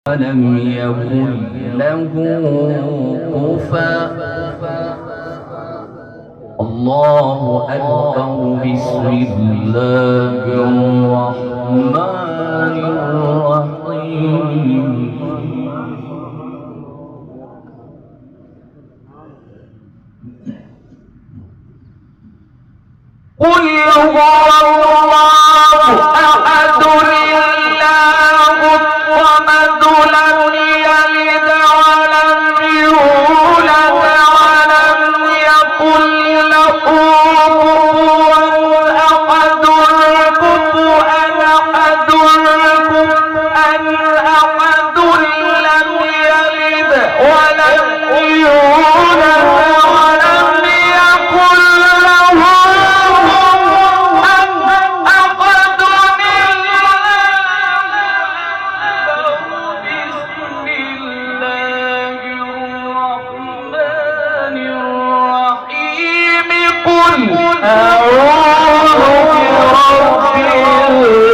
ولم يكن له كفوا الله أكبر. بسم الله الرحمن الرحيم. قل هو الله أحد الله الصمد لم يلد ولم يولد ولم يكن له كفوا أحد. كفوا أحد لم يلد ولم يولد ولم يكن له أعوذ برب